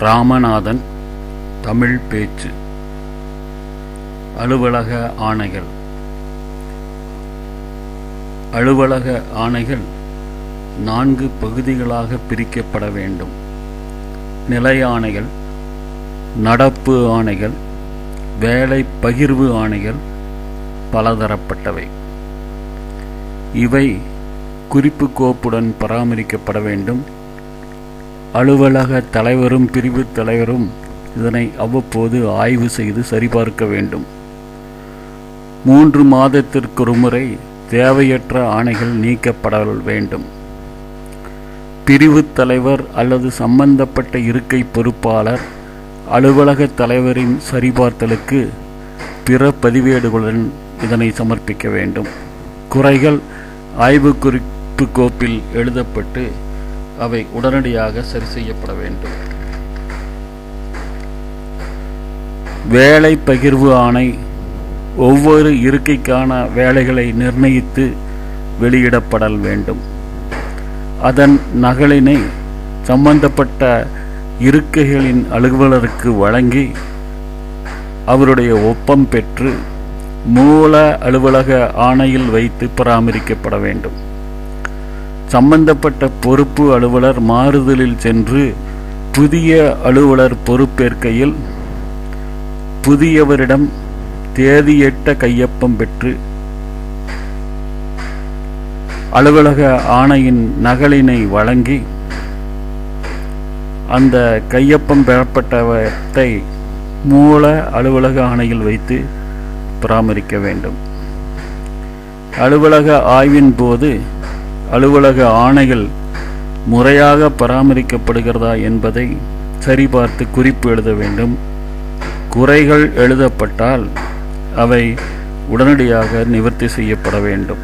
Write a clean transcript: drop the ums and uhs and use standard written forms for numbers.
ராமநாதன் தமிழ் பேச்சு. அலுவலக ஆணைகள். அலுவலக ஆணைகள் 4 பகுதிகளாக பிரிக்கப்பட வேண்டும். நிலை ஆணைகள், நடப்பு ஆணைகள், வேலை பகிர்வு ஆணைகள் பலதரப்பட்டவை. இவை குறிப்பு கோப்புடன் பராமரிக்கப்பட வேண்டும். அலுவலக தலைவரும் பிரிவு தலைவரும் இதனை அவ்வப்போது ஆய்வு செய்து சரிபார்க்க வேண்டும். 3 மாதத்திற்கொரு முறை தேவையற்ற ஆணைகள் நீக்கப்பட வேண்டும். பிரிவு தலைவர் அல்லது சம்பந்தப்பட்ட இருக்கை பொறுப்பாளர் அலுவலக தலைவரின் சரிபார்த்தலுக்கு பிற பதிவேடுகளுடன் இதனை சமர்ப்பிக்க வேண்டும். குறைகள் ஆய்வு குறிப்பு கோப்பில் எழுதப்பட்டு அவை உடனடியாக சரி செய்யப்பட வேண்டும். வேலை பகிர்வு ஆணை ஒவ்வொரு இருக்கைக்கான வேலைகளை நிர்ணயித்து வெளியிடப்படல் வேண்டும். அதன் நகலினை சம்பந்தப்பட்ட இருக்கைகளின் அலுவலருக்கு வழங்கி அவருடைய ஒப்பம் பெற்று மூல அலுவலக ஆணையில் வைத்து பராமரிக்கப்பட வேண்டும். சம்பந்தப்பட்ட பொறுப்பு அலுவலர் மாறுதலில் சென்று புதிய அலுவலர் பொறுப்பேற்கையில் புதியவரிடம் தேதியற்ற கையொப்பம் பெற்று அலுவலக ஆணையின் நகலினை வழங்கி அந்த கையொப்பம் பெறப்பட்டவற்றை மூல அலுவலக ஆணையில் வைத்து பராமரிக்க வேண்டும். அலுவலக ஆய்வின் போது அலுவலக ஆணைகள் முறையாக பராமரிக்கப்படுகிறதா என்பதை சரிபார்த்து குறிப்பு எழுத வேண்டும். குறைகள் எழுதப்பட்டால் அவை உடனடியாக நிவர்த்தி செய்யப்பட வேண்டும்.